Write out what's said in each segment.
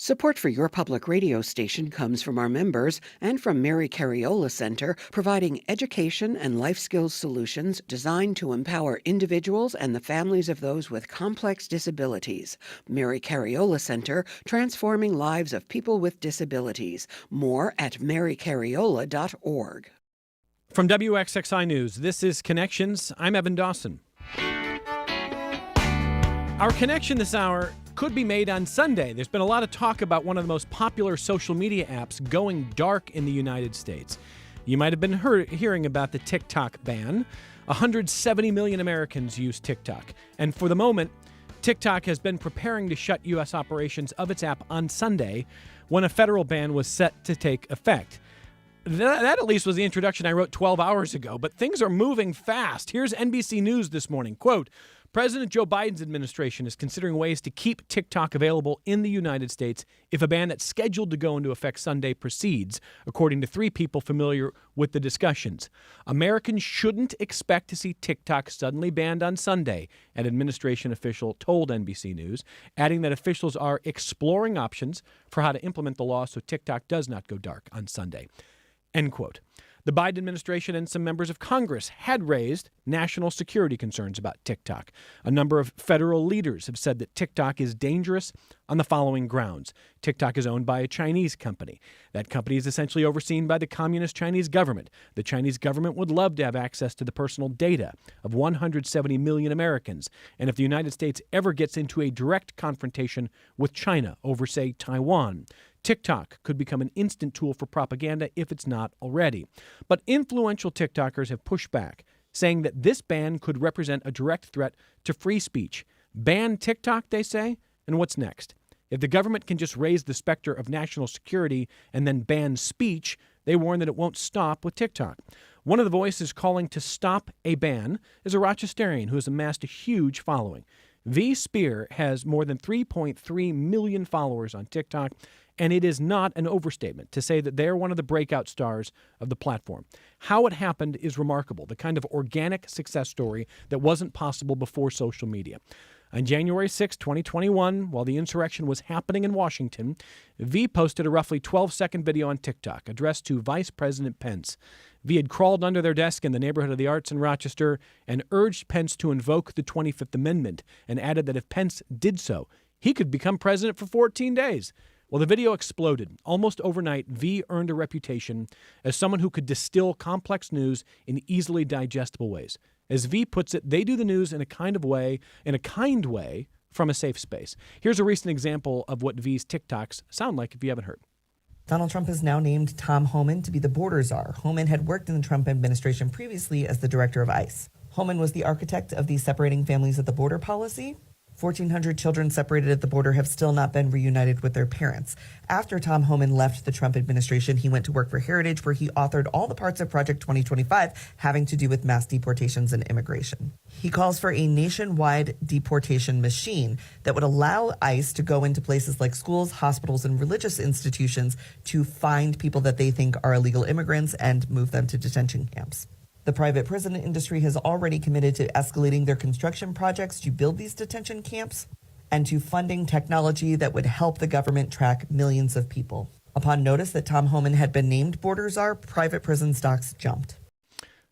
Support for your public radio station comes from our members and from Mary Cariola Center, providing education and life skills solutions designed to empower individuals and the families of those with complex disabilities. Mary Cariola Center, transforming lives of people with disabilities. More at marycariola.org. From WXXI News, this is Connections. I'm Evan Dawson. Our connection this hour could be made on Sunday. There's been a lot of talk about one of the most popular social media apps going dark in the United States. You might have been hearing about the TikTok ban. 170 million Americans use TikTok. And for the moment, TikTok has been preparing to shut U.S. operations of its app on Sunday when a federal ban was set to take effect. That at least was the introduction I wrote 12 hours ago, but things are moving fast. Here's NBC News this morning. Quote, President Joe Biden's administration is considering ways to keep TikTok available in the United States if a ban that's scheduled to go into effect Sunday proceeds, according to three people familiar with the discussions. Americans shouldn't expect to see TikTok suddenly banned on Sunday, an administration official told NBC News, adding that officials are exploring options for how to implement the law so TikTok does not go dark on Sunday. End quote. The Biden administration and some members of Congress had raised national security concerns about TikTok. A number of federal leaders have said that TikTok is dangerous on the following grounds. TikTok is owned by a Chinese company. That company is essentially overseen by the communist Chinese government. The Chinese government would love to have access to the personal data of 170 million Americans. And if the United States ever gets into a direct confrontation with China over, say, Taiwan, TikTok could become an instant tool for propaganda if it's not already. But influential TikTokers have pushed back, saying that this ban could represent a direct threat to free speech. Ban TikTok, they say, and what's next? If the government can just raise the specter of national security and then ban speech, they warn that it won't stop with TikTok. One of the voices calling to stop a ban is a Rochesterian who has amassed a huge following. Spehar has more than 3.3 million followers on TikTok, and it is not an overstatement to say that they're one of the breakout stars of the platform. How it happened is remarkable, the kind of organic success story that wasn't possible before social media. On January 6, 2021, while the insurrection was happening in Washington, posted a roughly 12-second video on TikTok addressed to Vice President Pence. Had crawled under their desk in the neighborhood of the Arts in Rochester and urged Pence to invoke the 25th Amendment and added that if Pence did so, he could become president for 14 days. Well, the video exploded. Almost overnight, earned a reputation as someone who could distill complex news in easily digestible ways. As puts it, they do the news in a kind way from a safe space. Here's a recent example of what V's TikToks sound like if you haven't heard. Donald Trump has now named Tom Homan to be the border czar. Homan had worked in the Trump administration previously as the director of ICE. Homan was the architect of the separating families at the border policy. 1,400 children separated at the border have still not been reunited with their parents. After Tom Homan left the Trump administration, he went to work for Heritage, where he authored all the parts of Project 2025 having to do with mass deportations and immigration. He calls for a nationwide deportation machine that would allow ICE to go into places like schools, hospitals, and religious institutions to find people that they think are illegal immigrants and move them to detention camps. The private prison industry has already committed to escalating their construction projects to build these detention camps and to funding technology that would help the government track millions of people. Upon notice that Tom Homan had been named border czar, private prison stocks jumped.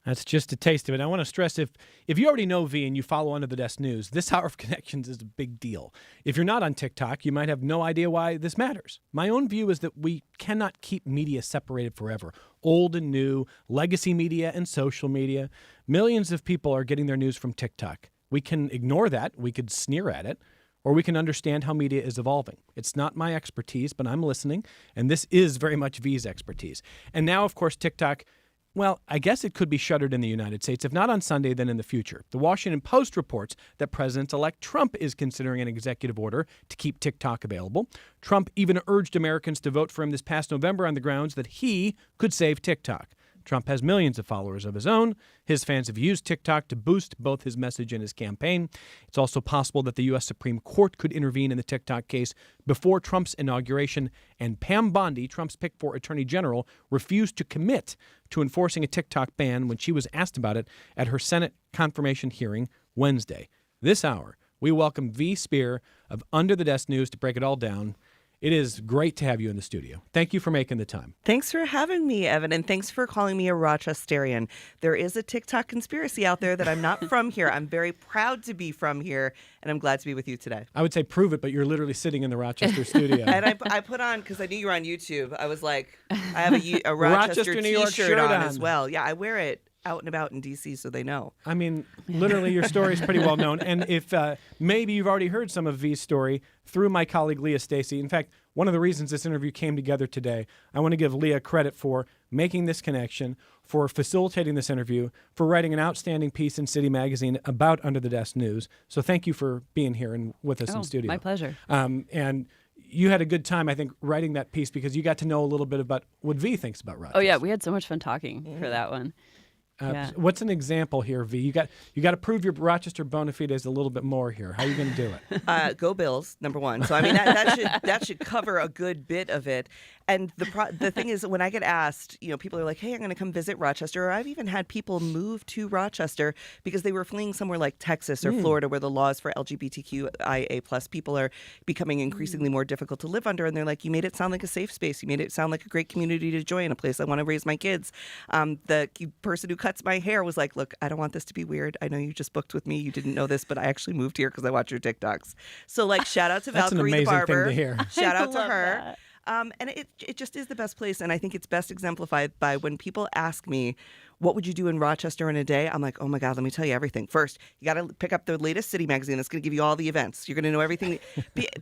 That's just a taste of it. I want to stress, if you already know and you follow Under the Desk News, this hour of Connections is a big deal. If you're not on TikTok, you might have no idea why this matters. My own view is that we cannot keep media separated forever. Old and new, legacy media and social media. Millions of people are getting their news from TikTok. We can ignore that, we could sneer at it, or we can understand how media is evolving. It's not my expertise, but I'm listening, and this is very much V's expertise. And now, of course, TikTok, well, I guess it could be shuttered in the United States, if not on Sunday, then in the future. The Washington Post reports that President-elect Trump is considering an executive order to keep TikTok available. Trump even urged Americans to vote for him this past November on the grounds that he could save TikTok. Trump has millions of followers of his own. His fans have used TikTok to boost both his message and his campaign. It's also possible that the U.S. Supreme Court could intervene in the TikTok case before Trump's inauguration. And Pam Bondi, Trump's pick for Attorney General, refused to commit to enforcing a TikTok ban when she was asked about it at her Senate confirmation hearing Wednesday. This hour, we welcome Spehar of Under the Desk News to break it all down. It is great to have you in the studio. Thank you for making the time. Thanks for having me, Evan, and thanks for calling me a Rochesterian. There is a TikTok conspiracy out there that I'm not from here. I'm very proud to be from here, and I'm glad to be with you today. I would say prove it, but you're literally sitting in the Rochester studio. And I put on, because I knew you were on YouTube, I was like, I have a Rochester New York t-shirt on as well. Yeah, I wear it out and about in D.C. so they know. I mean, literally, your story is pretty well known. And if maybe you've already heard some of V's story through my colleague Leah Stacy. In fact, one of the reasons this interview came together today, I want to give Leah credit for making this connection, for facilitating this interview, for writing an outstanding piece in City Magazine about Under the Desk News. So thank you for being here and with us in studio. My pleasure. And you had a good time, I think, writing that piece because you got to know a little bit about what V thinks about Rochester. Oh, yeah. We had so much fun talking for that one. Yeah. What's an example here, V? You got to prove your Rochester bona fides a little bit more here. How are you going to do it? Go Bills, number one. So I mean that should cover a good bit of it. And the thing is, when I get asked, people are like, "Hey, I'm going to come visit Rochester," or I've even had people move to Rochester because they were fleeing somewhere like Texas or Florida, where the laws for LGBTQIA+ people are becoming increasingly more difficult to live under. And they're like, "You made it sound like a safe space. You made it sound like a great community to join, a place I want to raise my kids." The person who cuts my hair was like, "Look, I don't want this to be weird. I know you just booked with me. You didn't know this, but I actually moved here because I watch your TikToks." So, like, shout out to Valkyrie the barber. Thing to hear. Shout out to her. And it just is the best place. And I think it's best exemplified by when people ask me, what would you do in Rochester in a day? I'm like, oh my God, let me tell you everything. First, you got to pick up the latest City Magazine. That's going to give you all the events. You're going to know everything.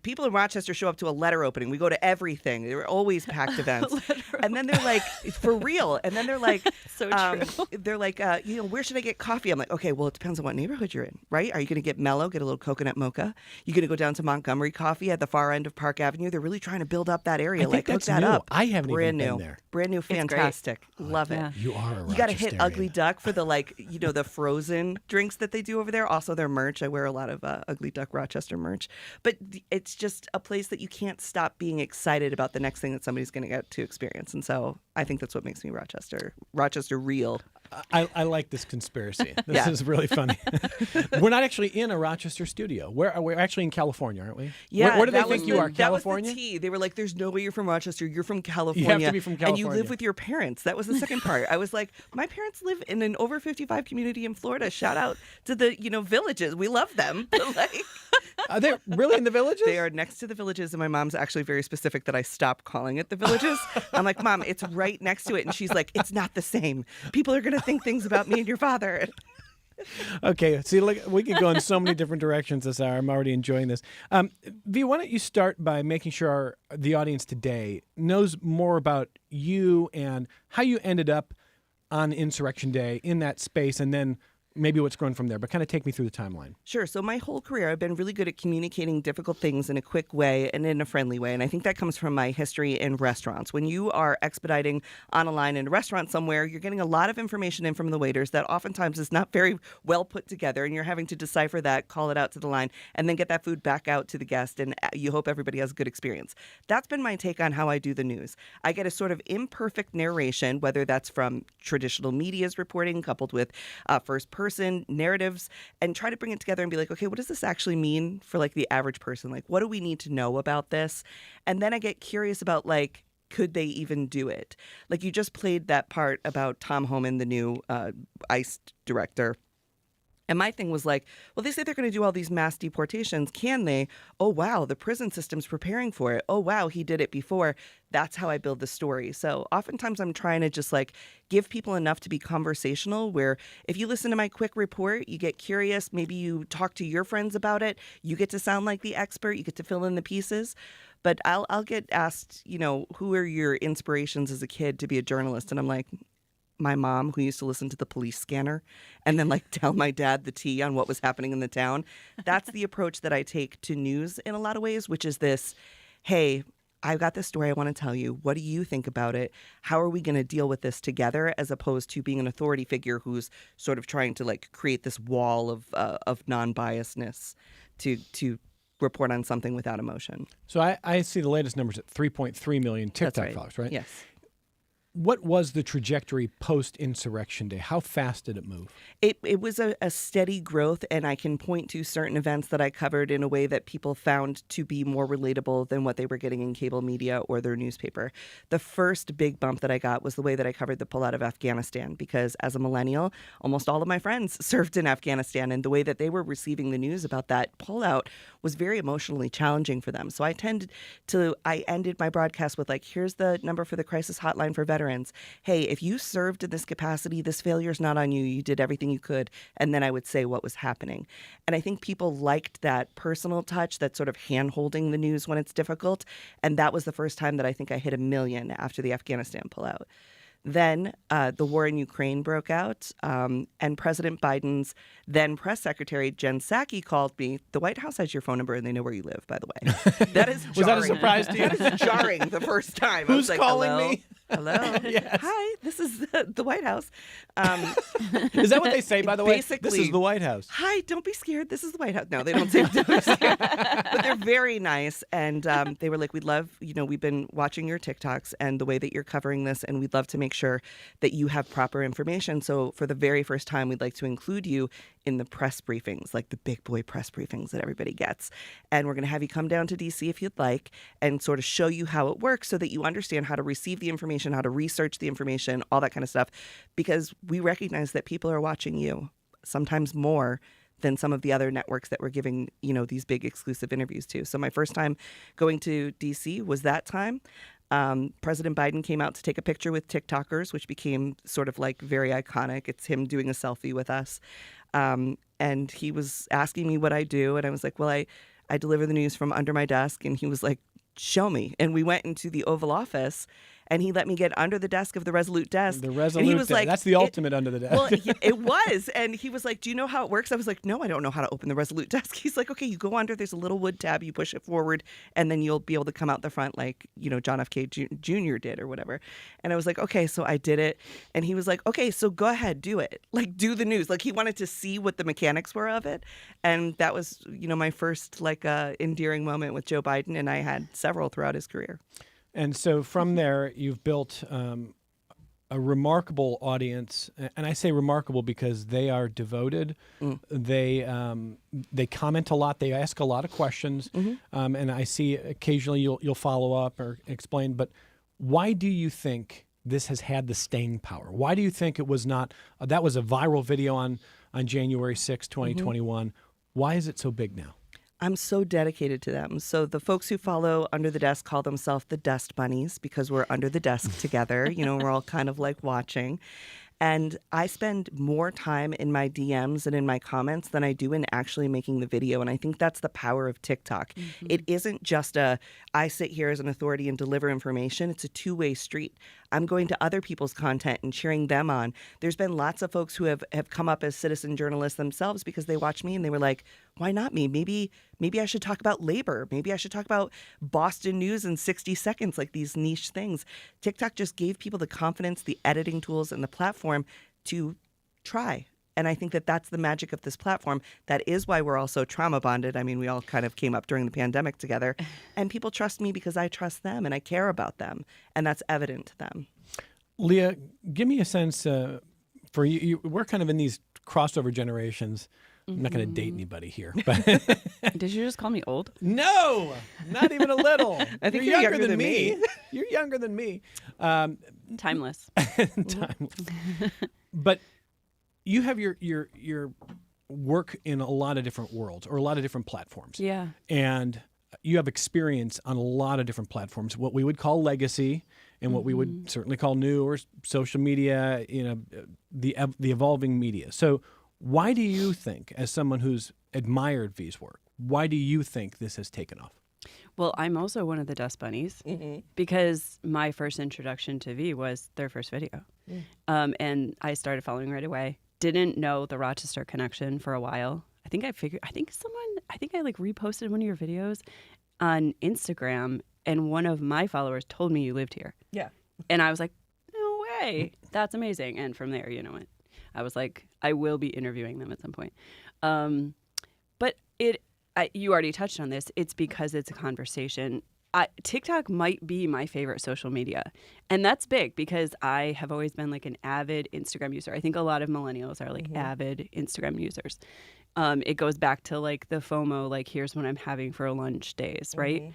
People in Rochester show up to a letter opening. We go to everything. There are always packed events. And then they're like, for real. And then they're like, so true. They're like, where should I get coffee? I'm like, okay, well, it depends on what neighborhood you're in, right? Are you going to get mellow, get a little coconut mocha? You're going to go down to Montgomery Coffee at the far end of Park Avenue. They're really trying to build up that area. I think hook that new. up. I haven't even been there. Brand new, fantastic. Love it. Yeah. You are a Rochesterian. You got to hit Ugly Duck for the the frozen drinks that they do over there. Also their merch. I wear a lot of Ugly Duck Rochester merch. But it's just a place that you can't stop being excited about the next thing that somebody's going to get to experience. And so I think that's what makes me Rochester real. I like this conspiracy. This is really funny. We're not actually in a Rochester studio. We're actually in California, aren't we? Yeah. Where do they think you are? California? That was the tea. They were like, "There's no way you're from Rochester. You're from California. You have to be from California. And you live with your parents." That was the second part. I was like, my parents live in an over 55 community in Florida. Shout out to the villages. We love them. Are they really in the villages? They are next to the villages, and my mom's actually very specific that I stop calling it the villages. I'm like, "Mom, it's right next to it," and she's like, "It's not the same. People are going to think things about me and your father." Okay, see, look, we could go in so many different directions this hour. I'm already enjoying this. V, why don't you start by making sure the audience today knows more about you and how you ended up on Insurrection Day in that space, and then maybe what's grown from there, but kind of take me through the timeline. Sure. So my whole career, I've been really good at communicating difficult things in a quick way and in a friendly way. And I think that comes from my history in restaurants. When you are expediting on a line in a restaurant somewhere, you're getting a lot of information in from the waiters that oftentimes is not very well put together. And you're having to decipher that, call it out to the line, and then get that food back out to the guest. And you hope everybody has a good experience. That's been my take on how I do the news. I get a sort of imperfect narration, whether that's from traditional media's reporting coupled with first person narratives, and try to bring it together and be like, okay, what does this actually mean for like the average person? Like, what do we need to know about this? And then I get curious about like, could they even do it? Like you just played that part about Tom Homan, the new ICE director. And my thing was like, well, they say they're going to do all these mass deportations. Can they? Oh, wow, the prison system's preparing for it. Oh, wow, he did it before. That's how I build the story. So oftentimes I'm trying to just like give people enough to be conversational, where if you listen to my quick report, you get curious, maybe you talk to your friends about it, you get to sound like the expert, you get to fill in the pieces. But I'll get asked, who are your inspirations as a kid to be a journalist? And I'm like, my mom, who used to listen to the police scanner and then like tell my dad the tea on what was happening in the town. That's the approach that I take to news in a lot of ways, which is this, hey, I've got this story I want to tell you. What do you think about it? How are we going to deal with this together, as opposed to being an authority figure who's sort of trying to like create this wall of non-biasness to report on something without emotion. So I see the latest numbers at 3.3 million TikTok That's right. followers, right? Yes. What was the trajectory post-insurrection day? How fast did it move? It was a steady growth, and I can point to certain events that I covered in a way that people found to be more relatable than what they were getting in cable media or their newspaper. The first big bump that I got was the way that I covered the pullout of Afghanistan, because as a millennial, almost all of my friends served in Afghanistan, and the way that they were receiving the news about that pullout was very emotionally challenging for them. So I ended my broadcast with like, here's the number for the crisis hotline for veterans. Hey, if you served in this capacity, this failure's not on you. You did everything you could. And then I would say what was happening. And I think people liked that personal touch, that sort of hand-holding the news when it's difficult. And that was the first time that I think I hit 1 million after the Afghanistan pullout. Then the war in Ukraine broke out, and President Biden's then press secretary, Jen Psaki, called me. The White House has your phone number, and they know where you live, by the way. That is jarring. Was that a surprise to you? That is jarring the first time. Who's I was like, calling hello? me? Hello. Yes. Hi, this is the White House. Is that what they say, by the way? Basically, This is the White House. Hi, don't be scared. This is the White House. No, they don't say don't be scared. But they're very nice. And they were like, we'd love, we've been watching your TikToks and the way that you're covering this, and we'd love to make sure that you have proper information. So for the very first time, we'd like to include you in the press briefings, like the big boy press briefings that everybody gets. And we're going to have you come down to DC if you'd like and sort of show you how it works so that you understand how to receive the information, how to research the information, all that kind of stuff. Because we recognize that people are watching you, sometimes more than some of the other networks that we're giving, these big exclusive interviews to. So my first time going to DC was that time. President Biden came out to take a picture with TikTokers, which became sort of like very iconic. It's him doing a selfie with us. And he was asking me what I do. And I was like, well, I deliver the news from under my desk. And he was like, show me. And we went into the Oval Office, and he let me get under the desk of the Resolute desk. The Resolute and he was desk. like, That's the ultimate under the desk. Well, it was. And he was like, do you know how it works? I was like, no, I don't know how to open the Resolute desk. He's like, okay, you go under, there's a little wood tab, you push it forward, and then you'll be able to come out the front like, John F. K. Jr. did or whatever. And I was like, okay, so I did it. And he was like, okay, so go ahead, do it. Like, do the news. Like, he wanted to see what the mechanics were of it. And that was, my first endearing moment with Joe Biden. And I had several throughout his career. And so from there, you've built a remarkable audience, and I say remarkable because they are devoted. They comment a lot. They ask a lot of questions, and I see occasionally you'll follow up or explain. But why do you think this has had the staying power? Why do you think it was not? That was a viral video on January 6, 2021. Why is it so big now? I'm so dedicated to them. So the folks who follow Under the Desk call themselves the Dust Bunnies because we're under the desk together. We're all kind of like watching. And I spend more time in my DMs and in my comments than I do in actually making the video. And I think that's the power of TikTok. It isn't just I sit here as an authority and deliver information. It's a two-way street. I'm going to other people's content and cheering them on. There's been lots of folks who have come up as citizen journalists themselves because they watch me and they were like, why not me? Maybe I should talk about labor. Maybe I should talk about Boston news in 60 seconds, like these niche things. TikTok just gave people the confidence, the editing tools, and the platform to try. And I think that that's the magic of this platform. That is why we're all so trauma bonded. I mean, we all kind of came up during the pandemic together. And people trust me because I trust them and I care about them. And that's evident to them. Leah, give me a sense for you. We're kind of in these crossover generations. I'm not going to date anybody here. But Did you just call me old? No, not even a little. I think you're younger than me. You're younger than me. Timeless. Timeless. But you have your work in a lot of different worlds or a lot of different platforms. Yeah. And you have experience on a lot of different platforms, what we would call legacy and what we would certainly call new or social media, the evolving media. So why do you think, as someone who's admired V's work, why do you think this has taken off? Well, I'm also one of the Dust Bunnies because my first introduction to V was their first video. And I started following right away. Didn't know the Rochester connection for a while. I think I reposted one of your videos on Instagram, and one of my followers told me you lived here. Yeah. And I was like, no way. That's amazing. And from there, I was like, I will be interviewing them at some point. But you already touched on this. It's because it's a conversation. TikTok might be my favorite social media. And that's big because I have always been like an avid Instagram user. I think a lot of millennials are like avid Instagram users. It goes back to like the FOMO, like here's what I'm having for lunch days, right?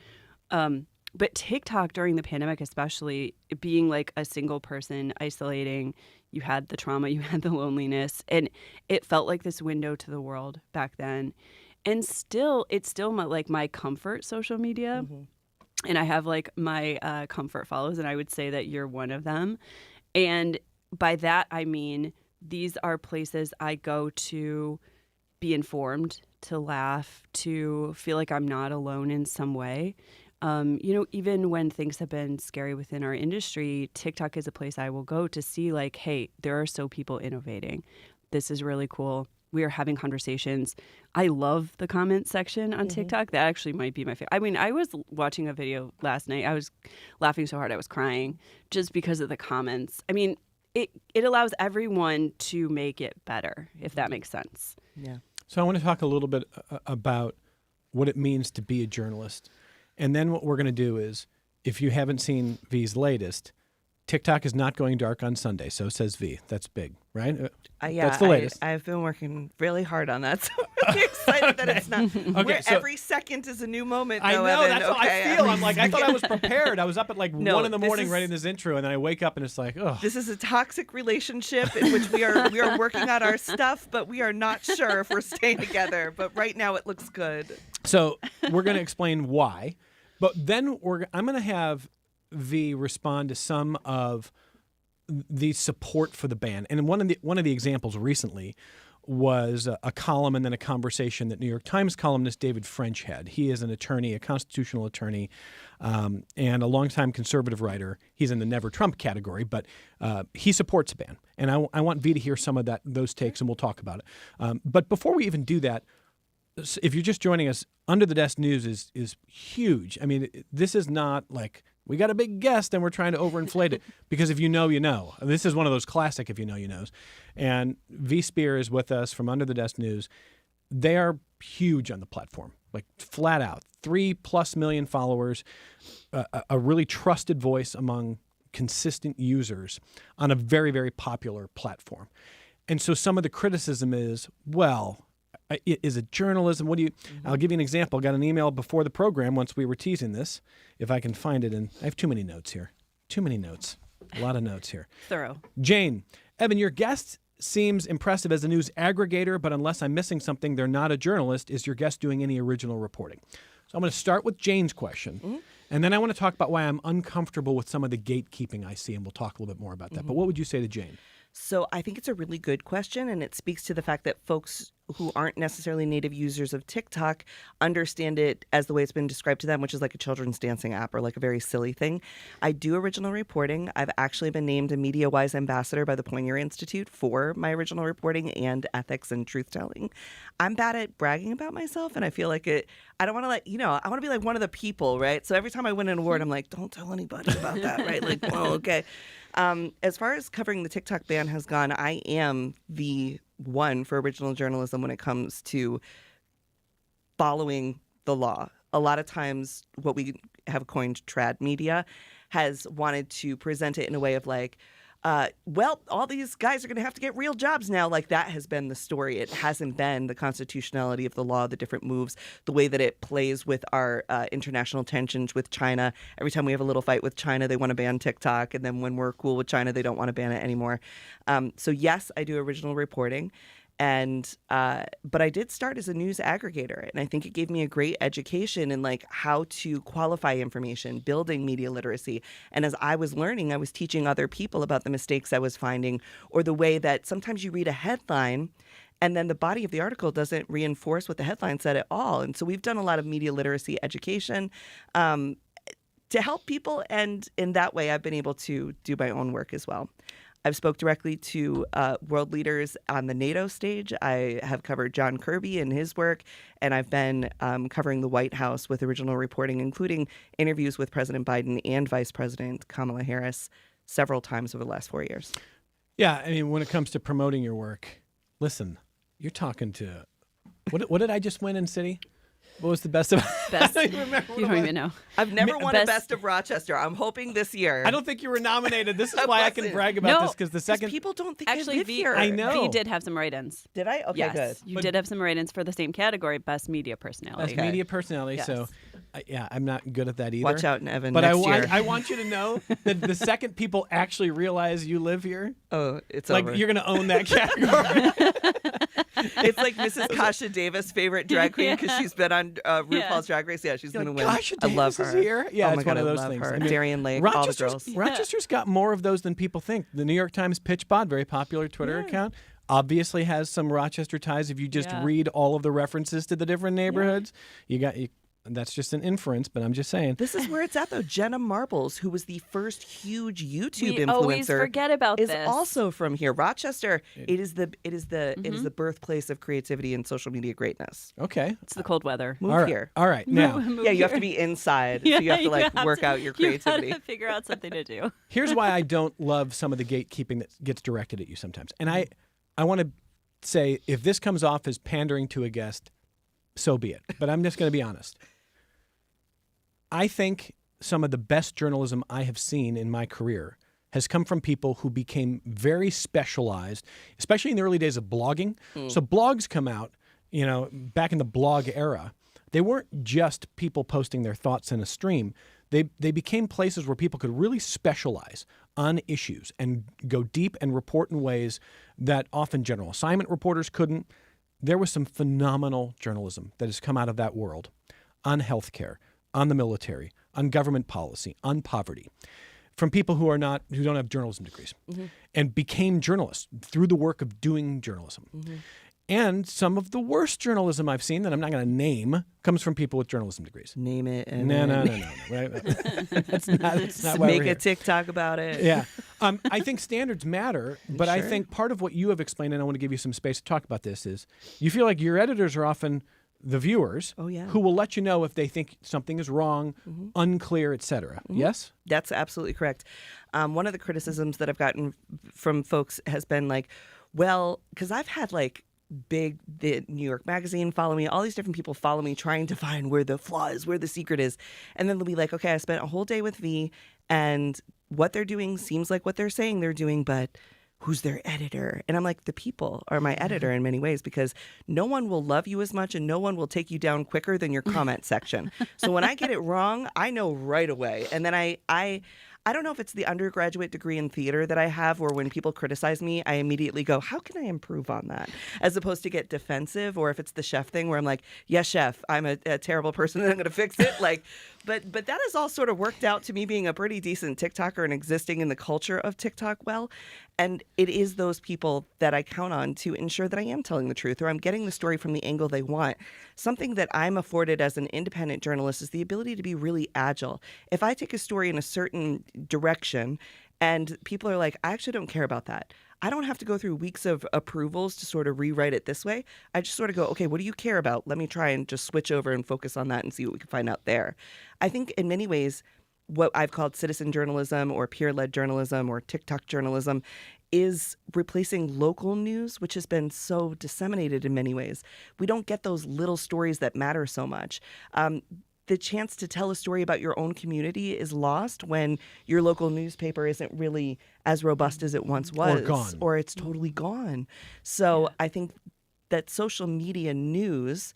But TikTok during the pandemic, especially being like a single person isolating, you had the trauma, you had the loneliness, and it felt like this window to the world back then. And still, it's still my comfort social media. And I have like my comfort follows, and I would say that you're one of them. And by that, I mean, these are places I go to be informed, to laugh, to feel like I'm not alone in some way. Even when things have been scary within our industry, TikTok is a place I will go to see like, hey, there are so people innovating. This is really cool. We are having conversations. I love the comment section on TikTok. That actually might be my favorite. I mean, I was watching a video last night. I was laughing so hard I was crying just because of the comments. I mean, it allows everyone to make it better, if that makes sense. Yeah. So I want to talk a little bit about what it means to be a journalist. And then what we're going to do is, if you haven't seen V's latest, TikTok is not going dark on Sunday. So says V. That's big, right? Yeah, that's the latest. I've been working really hard on that, so I'm really excited that it's not. Okay, so every second is a new moment. I though, know, Evan. that's how I feel. I'm like, I thought I was prepared. I was up at like No, 1 in the this morning is- writing this intro, and then I wake up and it's like, oh. This is a toxic relationship in which we are working out our stuff, but we are not sure if we're staying together. But right now, it looks good. So we're going to explain why, but then I'm going to have V respond to some of the support for the ban. And one of the examples recently was a column and then a conversation that New York Times columnist David French had. He is an attorney, a constitutional attorney, and a longtime conservative writer. He's in the Never Trump category, but he supports a ban. And I want V to hear some of those takes, and we'll talk about it. But before we even do that, if you're just joining us, Under the Desk News is huge. I mean, this is not like we got a big guest and we're trying to overinflate it, because if you know, you know. This is one of those classic if you know, you knows. And V. Spehar is with us from Under the Desk News. They are huge on the platform, like flat out. 3+ million followers, a really trusted voice among consistent users on a very, very popular platform. And so some of the criticism is, well, is it journalism? What do you? I'll give you an example. I got an email before the program once we were teasing this. If I can find it, and I have too many notes here. Too many notes. A lot of notes here. Thorough. Jane, Evan, your guest seems impressive as a news aggregator, but unless I'm missing something, they're not a journalist. Is your guest doing any original reporting? So I'm going to start with Jane's question, and then I want to talk about why I'm uncomfortable with some of the gatekeeping I see, and we'll talk a little bit more about that. But what would you say to Jane? So I think it's a really good question, and it speaks to the fact that folks who aren't necessarily native users of TikTok understand it as the way it's been described to them, which is like a children's dancing app or like a very silly thing. I do original reporting. I've actually been named a MediaWise ambassador by the Poynter Institute for my original reporting and ethics and truth-telling. I'm bad at bragging about myself, and I feel like I don't want to I want to be like one of the people, right? So every time I win an award, I'm like, don't tell anybody about that, right? Like, oh, okay. As far as covering the TikTok ban has gone, I am the one for original journalism when it comes to following the law. A lot of times what we have coined trad media has wanted to present it in a way of like, well, all these guys are going to have to get real jobs now. Like, that has been the story. It hasn't been the constitutionality of the law, the different moves, the way that it plays with our international tensions with China. Every time we have a little fight with China, they want to ban TikTok. And then when we're cool with China, they don't want to ban it anymore. So yes, I do original reporting. But I did start as a news aggregator, and I think it gave me a great education in like how to qualify information, building media literacy. And as I was learning, I was teaching other people about the mistakes I was finding, or the way that sometimes you read a headline and then the body of the article doesn't reinforce what the headline said at all. And so we've done a lot of media literacy education to help people. And in that way, I've been able to do my own work as well. I've spoke directly to world leaders on the NATO stage. I have covered John Kirby and his work, and I've been covering the White House with original reporting, including interviews with President Biden and Vice President Kamala Harris several times over the last 4 years. Yeah, I mean, when it comes to promoting your work, listen, you're talking to what did I just win in City? What was the best of? Best. I don't even remember. You don't even know. I've never won a best- Best of Rochester. I'm hoping this year. I don't think you were nominated. This is I why I can wasn't. brag about No, this because the 'Cause second. people don't think I Actually, live here. I know. V did have some write-ins. Did I? Okay, Yes, good. you did have some write-ins for the same category, best media personality. Best media personality. Yes. So, yeah, I'm not good at that either. Watch out, Evan. But next year. I want you to know that the second people actually realize you live here, Oh, it's like over. you're gonna own that category. It's like Mrs. Kasha Davis' favorite drag queen because she's been on RuPaul's Drag Race. Yeah, she's going to win. Kasha I love Davis her. is here? Yeah, oh it's my God, one of I those love things. Her. I mean, Darian Lake, all the girls. Rochester's got more of those than people think. The New York Times Pitch Pod, very popular Twitter account, obviously has some Rochester ties. If you just read all of the references to the different neighborhoods, that's just an inference, but I'm just saying. This is where it's at, though. Jenna Marbles, who was the first huge YouTube We influencer, always forget about is this. also from here. Rochester. It is the birthplace of creativity and social media greatness. Okay. It's the cold weather. Move All right. here. All right. Now, Yeah, you have to be inside, so you have to like work out your creativity. You gotta figure out something to do. here's why I don't love some of the gatekeeping that gets directed at you sometimes. And I want to say, if this comes off as pandering to a guest, so be it. But I'm just going to be honest. I think some of the best journalism I have seen in my career has come from people who became very specialized, especially in the early days of blogging. So blogs come out, back in the blog era. They weren't just people posting their thoughts in a stream. They became places where people could really specialize on issues and go deep and report in ways that often general assignment reporters couldn't. There was some phenomenal journalism that has come out of that world on healthcare, on the military, on government policy, on poverty, from people who don't have journalism degrees, and became journalists through the work of doing journalism. And some of the worst journalism I've seen that I'm not going to name comes from people with journalism degrees. Name it. And No. Right? That's not why make we're a here. TikTok about it. Yeah. I think standards matter, but I Sure. think part of what you have explained, and I want to give you some space to talk about this, is you feel like your editors are often the viewers who will let you know if they think something is wrong, unclear, etc. Yes? That's absolutely correct. One of the criticisms that I've gotten from folks has been like, well, because I've had like the New York Magazine follow me, all these different people follow me trying to find where the flaw is, where the secret is. And then they'll be like, okay, I spent a whole day with V and what they're doing seems like what they're saying they're doing, but who's their editor? And I'm like, the people are my editor in many ways because no one will love you as much and no one will take you down quicker than your comment section. So when I get it wrong, I know right away. And then I don't know if it's the undergraduate degree in theater that I have where when people criticize me, I immediately go, how can I improve on that? As opposed to get defensive, or if it's the chef thing where I'm like, yes, chef, I'm a terrible person and I'm going to fix it. But that has all sort of worked out to me being a pretty decent TikToker and existing in the culture of TikTok well. And it is those people that I count on to ensure that I am telling the truth or I'm getting the story from the angle they want. Something that I'm afforded as an independent journalist is the ability to be really agile. If I take a story in a certain direction and people are like, I actually don't care about that, I don't have to go through weeks of approvals to sort of rewrite it this way. I just sort of go, okay, what do you care about? Let me try and just switch over and focus on that and see what we can find out there. I think in many ways, what I've called citizen journalism or peer-led journalism or TikTok journalism is replacing local news, which has been so disseminated in many ways. We don't get those little stories that matter so much. The chance to tell a story about your own community is lost when your local newspaper isn't really as robust as it once was. Or gone. Or it's totally gone. So I think that social media news,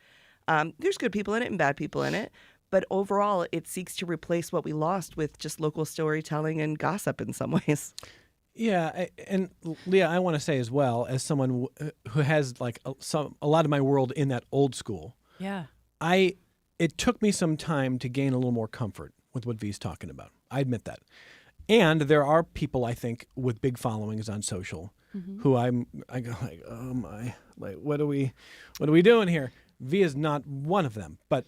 there's good people in it and bad people in it. But overall, it seeks to replace what we lost with just local storytelling and gossip in some ways. Yeah, and Leah, I want to say as well, as someone who has like a lot of my world in that old school, it took me some time to gain a little more comfort with what V's talking about. I admit that. And there are people, I think, with big followings on social who I go like, oh my, like what are we doing here? V is not one of them, but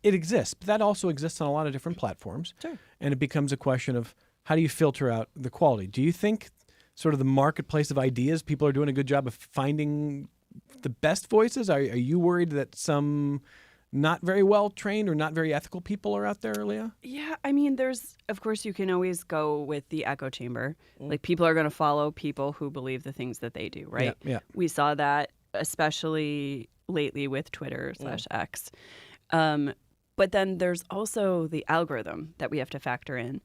it exists. But that also exists on a lot of different platforms. Sure. And it becomes a question of how do you filter out the quality? Do you think sort of the marketplace of ideas, people are doing a good job of finding the best voices? Are you worried that some not very well trained or not very ethical people are out there, Leah? Yeah, I mean, of course, you can always go with the echo chamber. Like, people are going to follow people who believe the things that they do, right? Yeah. We saw that especially lately with Twitter/X. But then there's also the algorithm that we have to factor in.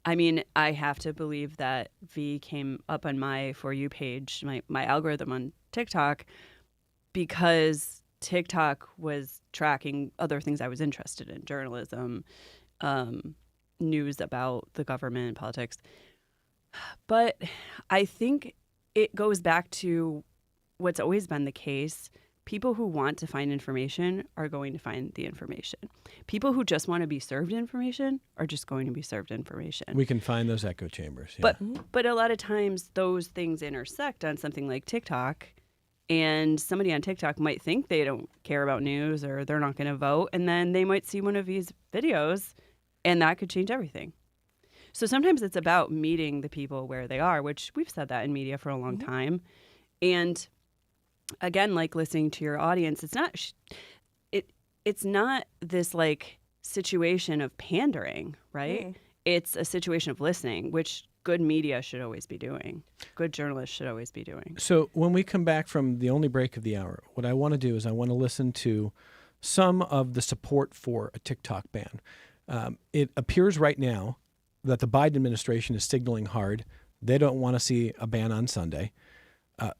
I mean, I have to believe that V came up on my For You page, my algorithm on TikTok, because TikTok was tracking other things I was interested in, journalism, news about the government, politics. But I think it goes back to what's always been the case. People who want to find information are going to find the information. People who just want to be served information are just going to be served information. We can find those echo chambers. Yeah. But a lot of times those things intersect on something like TikTok, and somebody on TikTok might think they don't care about news or they're not going to vote, and then they might see one of these videos, and that could change everything. So sometimes it's about meeting the people where they are, which we've said that in media for a long time. And again, like listening to your audience, it's not this like situation of pandering, right? It's a situation of listening, which good media should always be doing. Good journalists should always be doing. So when we come back from the only break of the hour, what I want to do is I want to listen to some of the support for a TikTok ban. It appears right now that the Biden administration is signaling hard. They don't want to see a ban on Sunday.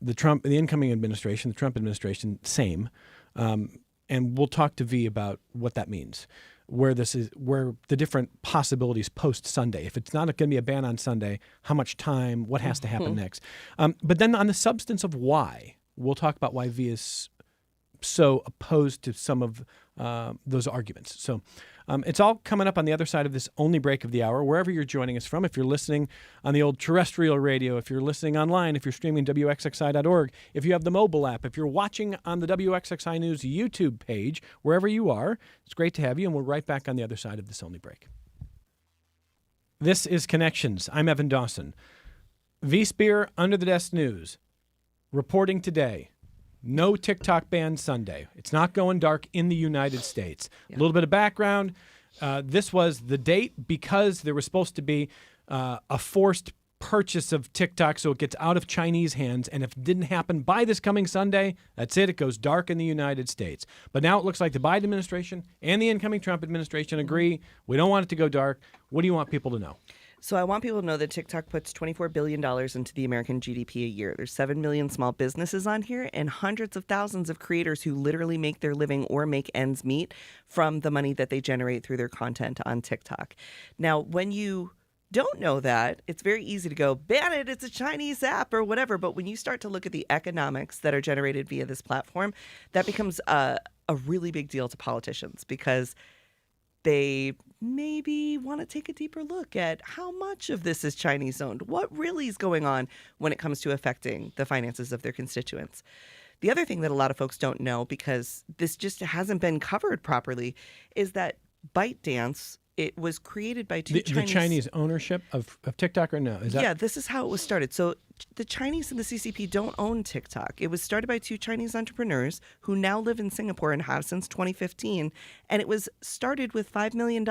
The incoming administration, the Trump administration, same. And we'll talk to V about what that means, where the different possibilities post Sunday. If it's not going to be a ban on Sunday, how much time, what has to happen next? But then on the substance of why, we'll talk about why V is so opposed to some of those arguments. So it's all coming up on the other side of this only break of the hour, wherever you're joining us from. If you're listening on the old terrestrial radio, if you're listening online, if you're streaming WXXI.org, if you have the mobile app, if you're watching on the WXXI News YouTube page, wherever you are, it's great to have you, and we're right back on the other side of this only break. This is Connections. I'm Evan Dawson. V. Spehar, Under the Desk News, reporting today. No TikTok ban Sunday. It's not going dark in the United States. A little bit of background. This was the date because there was supposed to be a forced purchase of TikTok so it gets out of Chinese hands. And if it didn't happen by this coming Sunday, that's it. It goes dark in the United States. But now it looks like the Biden administration and the incoming Trump administration agree. We don't want it to go dark. What do you want people to know? So I want people to know that TikTok puts $24 billion into the American GDP a year. There's 7 million small businesses on here and hundreds of thousands of creators who literally make their living or make ends meet from the money that they generate through their content on TikTok. Now, when you don't know that, it's very easy to go, ban it, it's a Chinese app or whatever. But when you start to look at the economics that are generated via this platform, that becomes a really big deal to politicians because they maybe want to take a deeper look at how much of this is Chinese owned, what really is going on when it comes to affecting the finances of their constituents. The other thing that a lot of folks don't know, because this just hasn't been covered properly, is that ByteDance, it was created by the Chinese ownership of TikTok, or no? Yeah, this is how it was started. So the Chinese and the CCP don't own TikTok. It was started by two Chinese entrepreneurs who now live in Singapore and have since 2015. And it was started with $5 million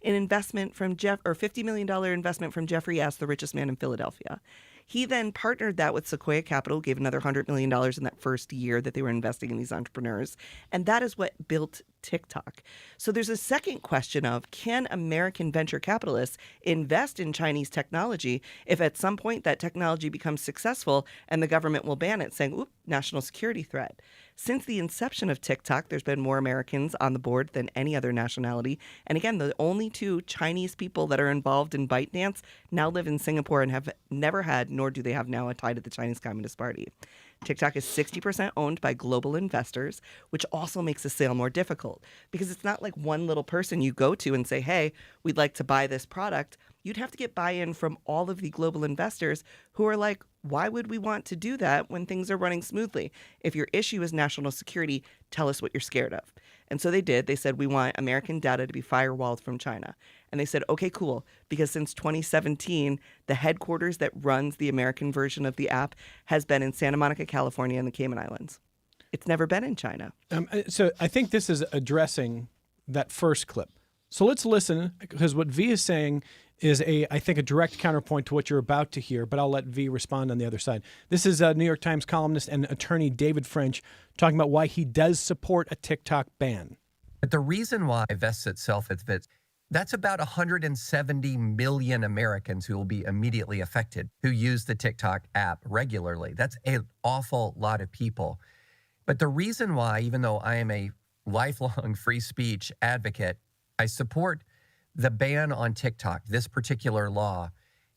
in investment from $50 million investment from Jeffrey S., the richest man in Philadelphia. He then partnered that with Sequoia Capital, gave another $100 million in that first year that they were investing in these entrepreneurs. And that is what built TikTok. So there's a second question of, can American venture capitalists invest in Chinese technology if at some point that technology becomes successful and the government will ban it, saying, oop, national security threat? Since the inception of TikTok, there's been more Americans on the board than any other nationality. And again, the only two Chinese people that are involved in ByteDance now live in Singapore and have never had, nor do they have now, a tie to the Chinese Communist Party. TikTok is 60% owned by global investors, which also makes a sale more difficult because it's not like one little person you go to and say, hey, we'd like to buy this product. You'd have to get buy-in from all of the global investors who are like, why would we want to do that when things are running smoothly? If your issue is national security, tell us what you're scared of. And so they did. They said, we want American data to be firewalled from China. And they said, okay, cool. Because since 2017, the headquarters that runs the American version of the app has been in Santa Monica, California, and the Cayman Islands. It's never been in China. So I think this is addressing that first clip. So let's listen, because what V is saying is I think, a direct counterpoint to what you're about to hear, but I'll let V respond on the other side. This is New York Times columnist and attorney David French talking about why he does support a TikTok ban. But the reason why vests itself as fits, that's about 170 million Americans who will be immediately affected who use the TikTok app regularly. That's an awful lot of people. But the reason why, even though I am a lifelong free speech advocate, I support the ban on TikTok, this particular law,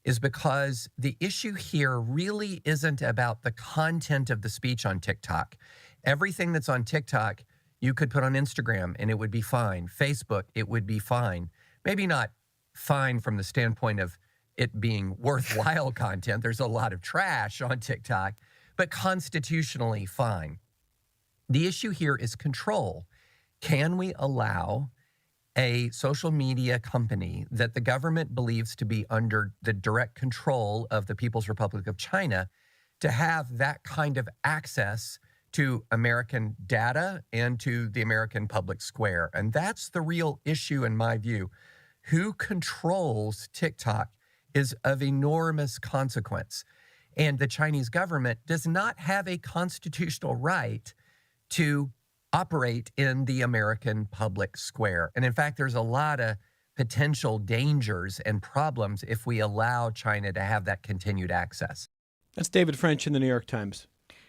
is because the issue here really isn't about the content of the speech on TikTok. Everything that's on TikTok, you could put on Instagram and it would be fine. Facebook, it would be fine. Maybe not fine from the standpoint of it being worthwhile content. There's a lot of trash on TikTok, but constitutionally fine. The issue here is control. Can we allow a social media company that the government believes to be under the direct control of the People's Republic of China to have that kind of access to American data and to the American public square? And that's the real issue in my view. Who controls TikTok is of enormous consequence. And the Chinese government does not have a constitutional right to operate in the American public square. And in fact, there's a lot of potential dangers and problems if we allow China to have that continued access. That's David French in the New York Times.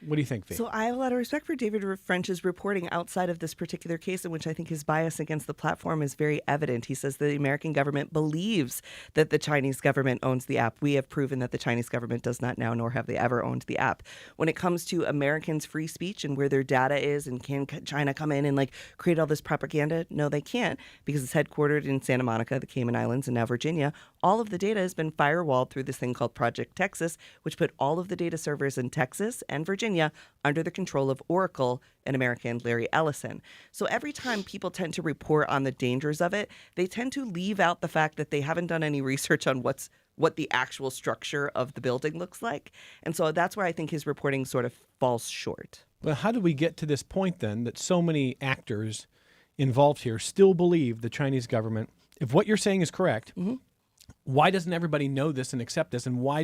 What do you think, V? So I have a lot of respect for David French's reporting outside of this particular case, in which I think his bias against the platform is very evident. He says the American government believes that the Chinese government owns the app. We have proven that the Chinese government does not now, nor have they ever owned the app. When it comes to Americans' free speech and where their data is, and can China come in and create all this propaganda? No, they can't, because it's headquartered in Santa Monica, the Cayman Islands, and now Virginia. All of the data has been firewalled through this thing called Project Texas, which put all of the data servers in Texas and Virginia under the control of Oracle and American Larry Ellison. So every time people tend to report on the dangers of it, they tend to leave out the fact that they haven't done any research on what the actual structure of the building looks like. And so that's where I think his reporting sort of falls short. Well, how did we get to this point then that so many actors involved here still believe the Chinese government, if what you're saying is correct, why doesn't everybody know this and accept this? And why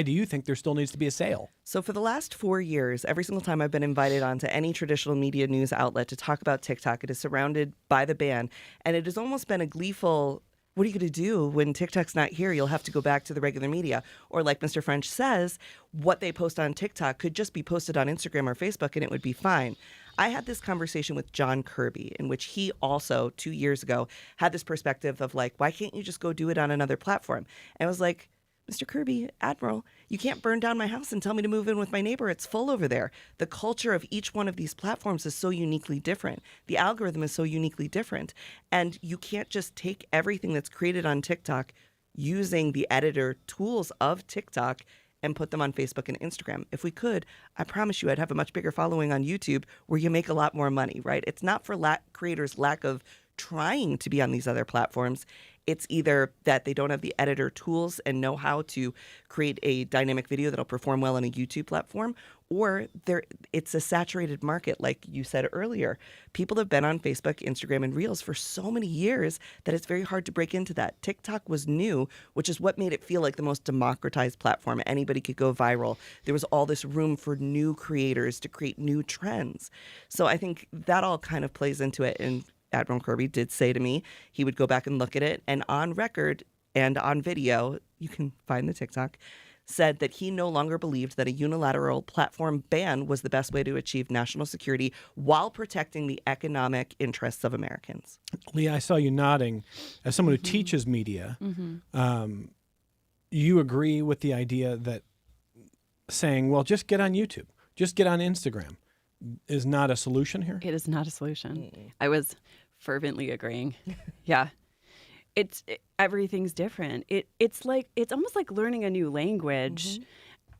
do you think there still needs to be a sale? So for the last 4 years, every single time I've been invited onto any traditional media news outlet to talk about TikTok, it is surrounded by the ban. And it has almost been a gleeful, what are you going to do when TikTok's not here? You'll have to go back to the regular media. Or like Mr. French says, what they post on TikTok could just be posted on Instagram or Facebook and it would be fine. I had this conversation with John Kirby, in which he also 2 years ago had this perspective of why can't you just go do it on another platform? And I was like, Mr. Kirby, Admiral, you can't burn down my house and tell me to move in with my neighbor. It's full over there. The culture of each one of these platforms is so uniquely different. The algorithm is so uniquely different. And you can't just take everything that's created on TikTok using the editor tools of TikTok and put them on Facebook and Instagram. If we could, I promise you I'd have a much bigger following on YouTube where you make a lot more money, right? It's not for creators' lack of trying to be on these other platforms. It's either that they don't have the editor tools and know how to create a dynamic video that'll perform well on a YouTube platform, or it's a saturated market, like you said earlier. People have been on Facebook, Instagram, and Reels for so many years that it's very hard to break into that. TikTok was new, which is what made it feel like the most democratized platform. Anybody could go viral. There was all this room for new creators to create new trends. So I think that all kind of plays into it. And Admiral Kirby did say to me he would go back and look at it, and on record and on video, you can find the TikTok, said that he no longer believed that a unilateral platform ban was the best way to achieve national security while protecting the economic interests of Americans. Leah, I saw you nodding. As someone who teaches media, you agree with the idea that saying, well, just get on YouTube, just get on Instagram, is not a solution here? It is not a solution. I was fervently agreeing. Yeah. Everything's different. It's almost like learning a new language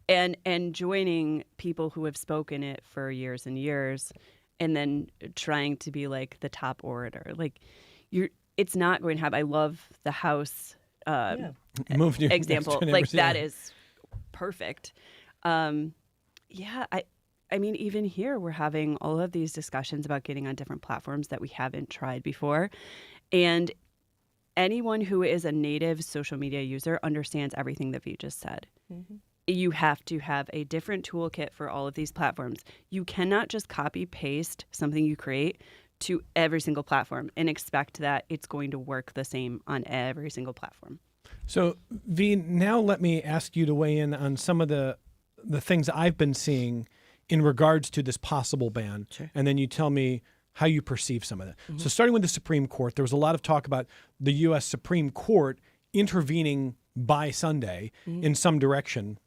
and joining people who have spoken it for years and years and then trying to be like the top orator. It's not going to happen. I love the house example. That is perfect. I mean, even here, we're having all of these discussions about getting on different platforms that we haven't tried before. And anyone who is a native social media user understands everything that V just said. Mm-hmm. You have to have a different toolkit for all of these platforms. You cannot just copy paste something you create to every single platform and expect that it's going to work the same on every single platform. So, V, now let me ask you to weigh in on some of the things I've been seeing in regards to this possible ban. Sure. And then you tell me how you perceive some of that. Mm-hmm. So starting with the Supreme Court, there was a lot of talk about the U.S. Supreme Court intervening by Sunday in some direction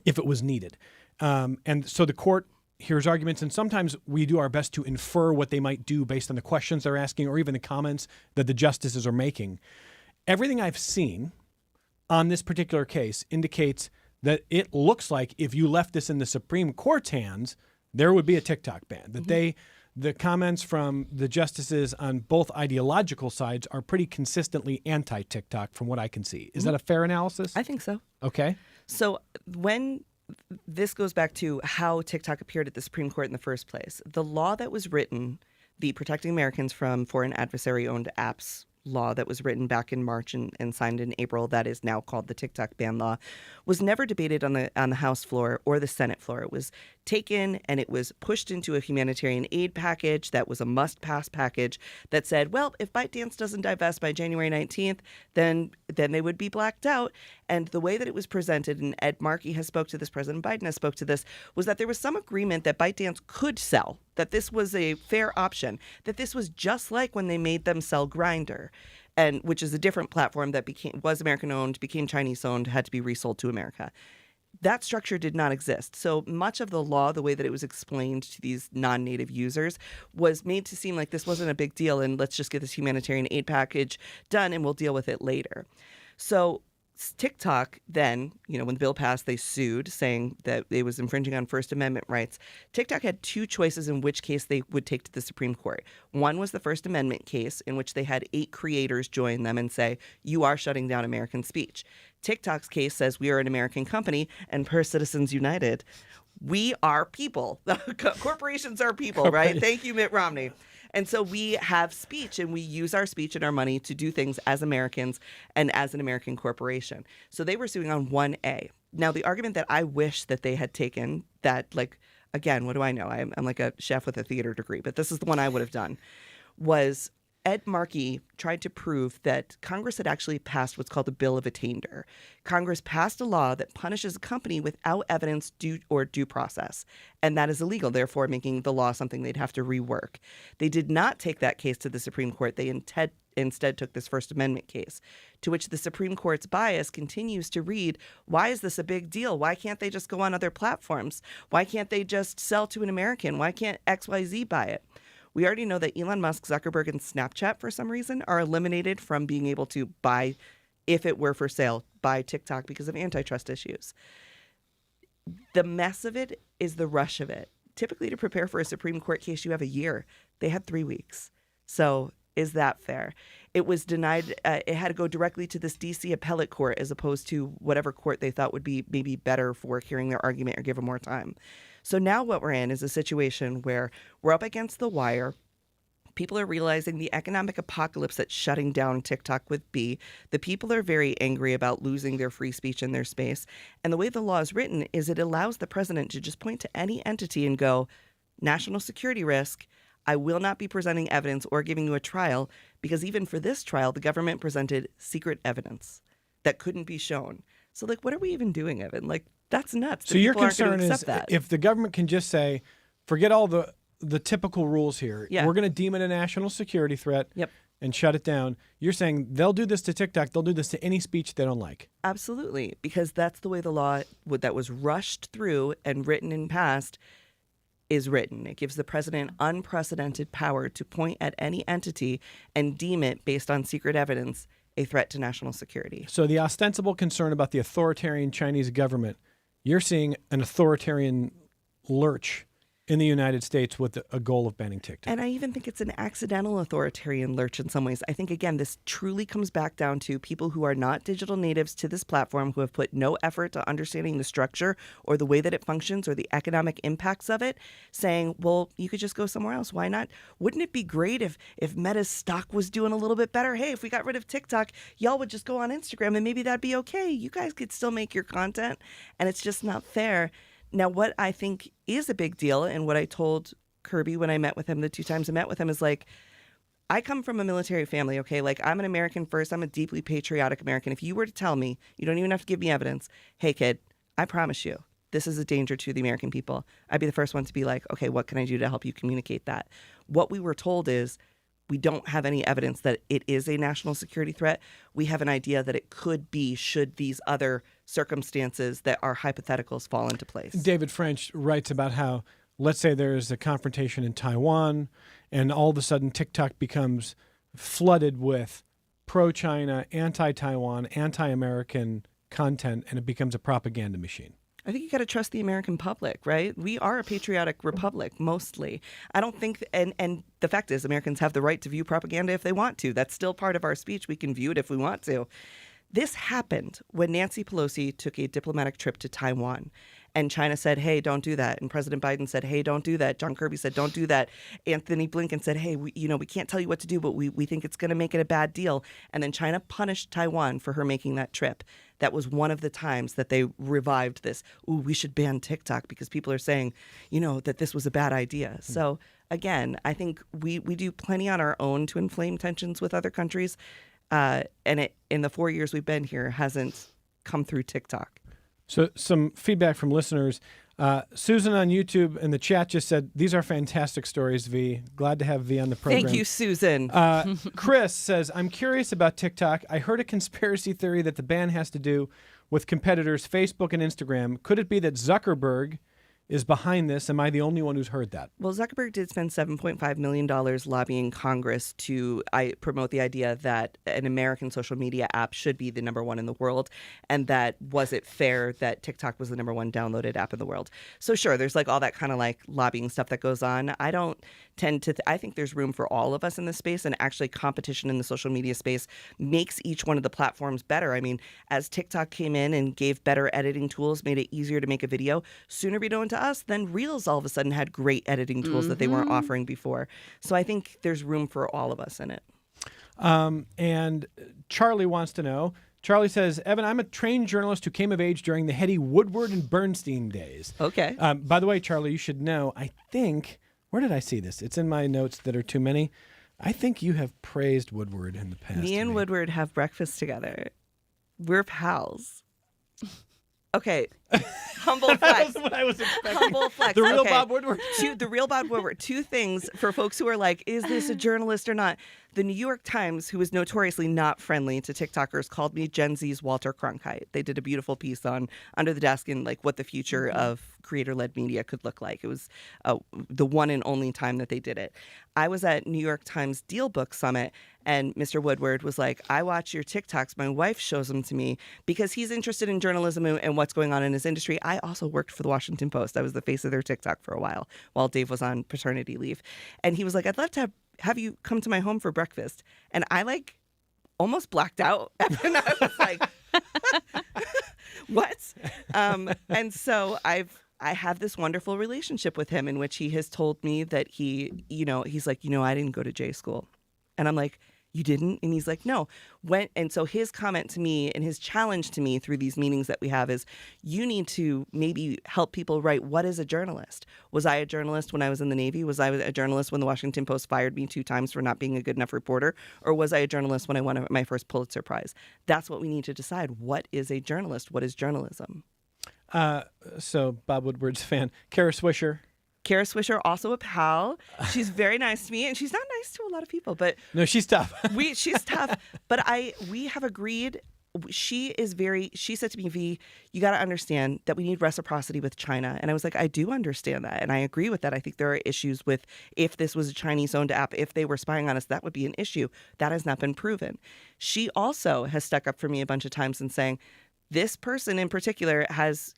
if it was needed. And so the court hears arguments, and sometimes we do our best to infer what they might do based on the questions they're asking or even the comments that the justices are making. Everything I've seen on this particular case indicates that it looks like if you left this in the Supreme Court's hands, there would be a TikTok ban. That the comments from the justices on both ideological sides are pretty consistently anti-TikTok from what I can see. Is that a fair analysis? I think so. Okay. So when this goes back to how TikTok appeared at the Supreme Court in the first place, the law that was written, the Protecting Americans from Foreign Adversary-Owned Apps law that was written back in March and signed in April, that is now called the TikTok ban law, was never debated on the House floor or the Senate floor. It was taken and it was pushed into a humanitarian aid package that was a must-pass package that said, well, if ByteDance doesn't divest by January 19th, then they would be blacked out. And the way that it was presented, and Ed Markey has spoke to this, President Biden has spoke to this, was that there was some agreement that ByteDance could sell, that this was a fair option, that this was just like when they made them sell Grindr, and which is a different platform that was American owned, became Chinese owned, had to be resold to America. That structure did not exist. So much of the law, the way that it was explained to these non-native users, was made to seem like this wasn't a big deal and let's just get this humanitarian aid package done and we'll deal with it later. So TikTok then, when the bill passed, they sued, saying that it was infringing on First Amendment rights. TikTok had two choices in which case they would take to the Supreme Court. One was the First Amendment case, in which they had 8 creators join them and say, you are shutting down American speech. TikTok's case says we are an American company, and per Citizens United, we are people. Corporations are people, right? Thank you, Mitt Romney. And so we have speech, and we use our speech and our money to do things as Americans and as an American corporation. So they were suing on 1A. Now, the argument that I wish that they had taken, that, again, what do I know? I'm like a chef with a theater degree, but this is the one I would have done, was Ed Markey tried to prove that Congress had actually passed what's called a bill of attainder. Congress passed a law that punishes a company without evidence due process, and that is illegal, therefore making the law something they'd have to rework. They did not take that case to the Supreme Court. They instead took this First Amendment case, to which the Supreme Court's bias continues to read, why is this a big deal? Why can't they just go on other platforms? Why can't they just sell to an American? Why can't XYZ buy it? We already know that Elon Musk, Zuckerberg, and Snapchat, for some reason, are eliminated from being able to buy, if it were for sale, buy TikTok because of antitrust issues. The mess of it is the rush of it. Typically, to prepare for a Supreme Court case, you have a year. They had 3 weeks. So is that fair? It was denied. It had to go directly to this D.C. appellate court as opposed to whatever court they thought would be maybe better for hearing their argument or give them more time. So now what we're in is a situation where we're up against the wire. People are realizing the economic apocalypse that's shutting down TikTok with B. The people are very angry about losing their free speech in their space. And the way the law is written is it allows the president to just point to any entity and go, national security risk, I will not be presenting evidence or giving you a trial, because even for this trial, the government presented secret evidence that couldn't be shown. So, what are we even doing, Evan? That's nuts. So your concern is if the government can just say, forget all the typical rules here. Yeah. We're going to deem it a national security threat Yep. and shut it down. You're saying they'll do this to TikTok. They'll do this to any speech they don't like. Absolutely, because that's the way the law that was rushed through and written and passed is written. It gives the president unprecedented power to point at any entity and deem it, based on secret evidence, a threat to national security. So the ostensible concern about the authoritarian Chinese government, you're seeing an authoritarian lurch in the United States with a goal of banning TikTok. And I even think it's an accidental authoritarian lurch in some ways. I think, again, this truly comes back down to people who are not digital natives to this platform, who have put no effort to understanding the structure or the way that it functions or the economic impacts of it, saying, well, you could just go somewhere else. Why not? Wouldn't it be great if Meta's stock was doing a little bit better? Hey, if we got rid of TikTok, y'all would just go on Instagram and maybe that'd be okay. You guys could still make your content, and it's just not fair. Now, what I think is a big deal, and what I told Kirby when I met with him the 2 times I met with him, is like, I come from a military family, okay? Like, I'm an American first. I'm a deeply patriotic American. If you were to tell me, you don't even have to give me evidence, hey, kid, I promise you, this is a danger to the American people, I'd be the first one to be like, okay, what can I do to help you communicate that? What we were told is, we don't have any evidence that it is a national security threat. We have an idea that it could be should these other circumstances that are hypotheticals fall into place. David French writes about how, let's say there's a confrontation in Taiwan, and all of a sudden TikTok becomes flooded with pro-China, anti-Taiwan, anti-American content, and it becomes a propaganda machine. I think you got to trust the American public, right? We are a patriotic republic, mostly. I don't think, and the fact is, Americans have the right to view propaganda if they want to. That's still part of our speech. We can view it if we want to. This happened when Nancy Pelosi took a diplomatic trip to Taiwan. And China said, hey, don't do that. And President Biden said, hey, don't do that. John Kirby said, don't do that. Anthony Blinken said, hey, we can't tell you what to do, but we think it's going to make it a bad deal. And then China punished Taiwan for her making that trip. That was one of the times that they revived this. Ooh, we should ban TikTok because people are saying, that this was a bad idea. So again, I think we do plenty on our own to inflame tensions with other countries. And it, in the 4 years we've been here, hasn't come through TikTok. So some feedback from listeners. Susan on YouTube in the chat just said, these are fantastic stories, V. Glad to have V on the program. Thank you, Susan. Chris says, I'm curious about TikTok. I heard a conspiracy theory that the ban has to do with competitors Facebook and Instagram. Could it be that Zuckerberg is behind this? Am I the only one who's heard that? Well, Zuckerberg did spend $7.5 million lobbying Congress to promote the idea that an American social media app should be the number one in the world, and that was it fair that TikTok was the number one downloaded app in the world. So sure, there's like all that kind of like lobbying stuff that goes on. I don't tend to, I think there's room for all of us in this space, and actually competition in the social media space makes each one of the platforms better. I mean, as TikTok came in and gave better editing tools, made it easier to make a video, sooner we don't to us, then Reels all of a sudden had great editing tools that they weren't offering before. So I think there's room for all of us in it. And Charlie wants to know, Charlie says, Evan, I'm a trained journalist who came of age during the heady Woodward and Bernstein days. Okay. By the way, Charlie, you should know, I think, where did I see this? It's in my notes that are too many. I think you have praised Woodward in the past. Me and Woodward have breakfast together. We're pals. Okay, humble flex. That's what I was expecting. Humble flex. The real Okay. Bob Woodward. The real Bob Woodward. 2 things for folks who are like, is this a journalist or not? The New York Times, who is notoriously not friendly to TikTokers, called me Gen Z's Walter Cronkite. They did a beautiful piece on Under the Desk and like what the future of creator-led media could look like. It was the one and only time that they did it. I was at New York Times Deal Book Summit, and Mr. Woodward was like, I watch your TikToks. My wife shows them to me because he's interested in journalism and what's going on in his industry. I also worked for the Washington Post. I was the face of their TikTok for a while Dave was on paternity leave. And he was like, I'd love to have you come to my home for breakfast. And I like almost blacked out. And I was like, what? And so I have this wonderful relationship with him in which he has told me that he's like, I didn't go to J school. And I'm like, you didn't? And he's like, no. And so his comment to me and his challenge to me through these meetings that we have is, you need to maybe help people write, what is a journalist? Was I a journalist when I was in the Navy? Was I a journalist when the Washington Post fired me 2 times for not being a good enough reporter? Or was I a journalist when I won my first Pulitzer Prize? That's what we need to decide. What is a journalist? What is journalism? So Bob Woodward's a fan. Kara Swisher. Kara Swisher, also a pal. She's very nice to me, and she's not nice to a lot of people, but No, she's tough. she's tough. But we have agreed. She said to me, V, you got to understand that we need reciprocity with China. And I was like, I do understand that. And I agree with that. I think there are issues with, if this was a Chinese-owned app, if they were spying on us, that would be an issue. That has not been proven. She also has stuck up for me a bunch of times and saying, this person in particular has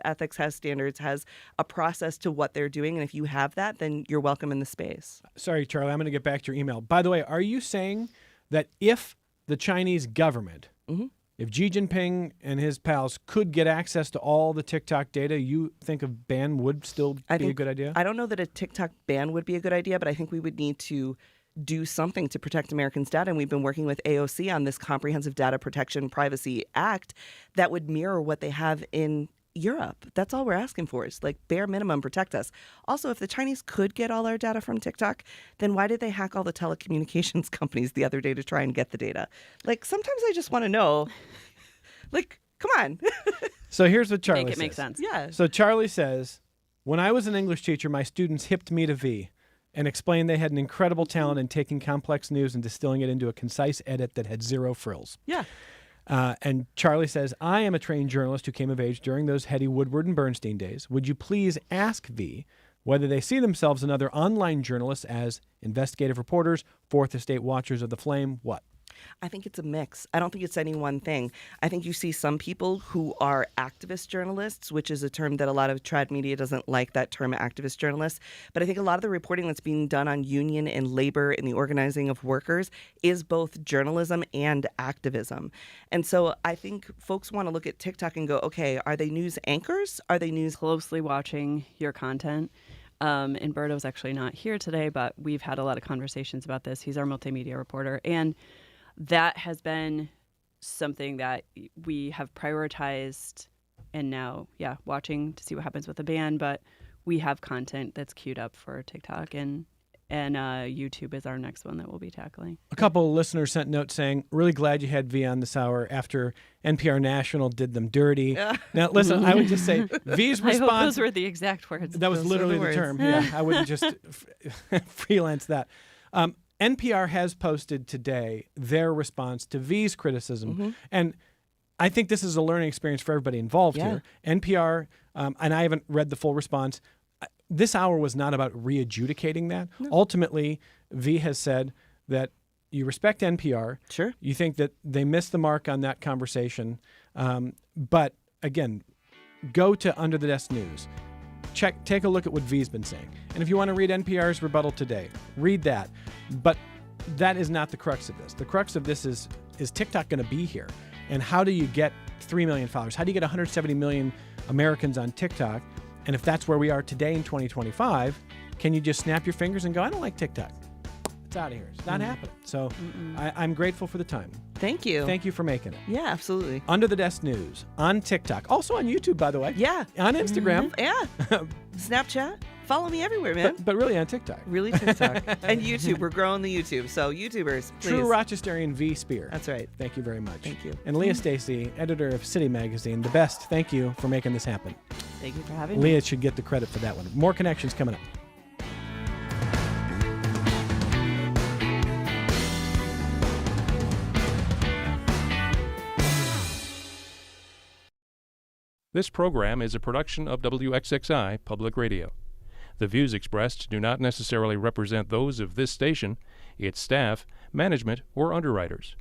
ethics, has standards, has a process to what they're doing. And if you have that, then you're welcome in the space. Sorry, Charlie, I'm going to get back to your email. By the way, are you saying that if the Chinese government, if Xi Jinping and his pals could get access to all the TikTok data, you think a ban would still be a good idea? I don't know that a TikTok ban would be a good idea, but I think we would need to do something to protect Americans' data. And we've been working with AOC on this Comprehensive Data Protection Privacy Act that would mirror what they have in Europe. That's all we're asking for, is like bare minimum protect us. Also, if the Chinese could get all our data from TikTok, then why did they hack all the telecommunications companies the other day to try and get the data? Like, sometimes I just want to know, like, come on. So here's what Charlie Make it says. make sense. Yeah. So Charlie says, when I was an English teacher, my students hipped me to V and explained they had an incredible talent in taking complex news and distilling it into a concise edit that had zero frills. Yeah. And Charlie says, I am a trained journalist who came of age during those heady Woodward and Bernstein days. Would you please ask V whether they see themselves and other online journalists as investigative reporters, Fourth Estate watchers of the flame? What? I think it's a mix. I don't think it's any one thing. I think you see some people who are activist journalists, which is a term that a lot of trad media doesn't like, that term activist journalists. But I think a lot of the reporting that's being done on union and labor and the organizing of workers is both journalism and activism. And so I think folks want to look at TikTok and go, okay, are they news anchors? Are they news? Closely watching your content. And Berto's actually not here today, but we've had a lot of conversations about this. He's our multimedia reporter. And that has been something that we have prioritized, and now, watching to see what happens with the ban. But we have content that's queued up for TikTok, and YouTube is our next one that we'll be tackling. A couple of listeners sent notes saying, really glad you had V on this hour after NPR National did them dirty. Yeah. Now, listen, I would just say V's I hope response. those were the exact words. That was Those literally were the the term. words. Yeah, I wouldn't just freelance that. NPR has posted today their response to V's criticism. And I think this is a learning experience for everybody involved here. NPR, and I haven't read the full response. This hour was not about re-adjudicating that. No. Ultimately, V has said that you respect NPR. Sure. You think that they missed the mark on that conversation. But again, go to Under the Desk News. Take a look at what V's been saying. And if you want to read NPR's rebuttal today, read that. But that is not the crux of this. The crux of this is TikTok going to be here? And how do you get 3 million followers? How do you get 170 million Americans on TikTok? And if that's where we are today in 2025, can you just snap your fingers and go, I don't like TikTok. It's out of here. It's not happening. So I'm grateful for the time. Thank you. Thank you for making it. Yeah, absolutely. Under the Desk News on TikTok. Also on YouTube, by the way. Yeah. On Instagram. Yeah. Snapchat. Follow me everywhere, man. But really on TikTok. Really TikTok. And YouTube. We're growing the YouTube. So YouTubers, please. True Rochesterian V. Spear. That's right. Thank you very much. Thank you. And Leah Stacy, editor of City Magazine. The best. Thank you for making this happen. Thank you for having me. Leah should get the credit for that one. More connections coming up. This program is a production of WXXI Public Radio. The views expressed do not necessarily represent those of this station, its staff, management, or underwriters.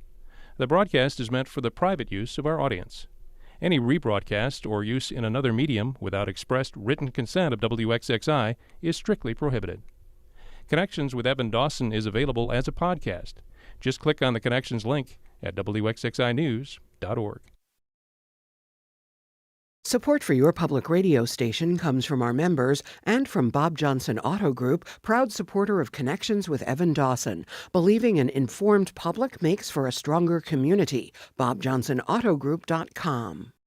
The broadcast is meant for the private use of our audience. Any rebroadcast or use in another medium without expressed written consent of WXXI is strictly prohibited. Connections with Evan Dawson is available as a podcast. Just click on the Connections link at WXXInews.org. Support for your public radio station comes from our members and from Bob Johnson Auto Group, proud supporter of Connections with Evan Dawson. Believing an informed public makes for a stronger community. BobJohnsonAutoGroup.com.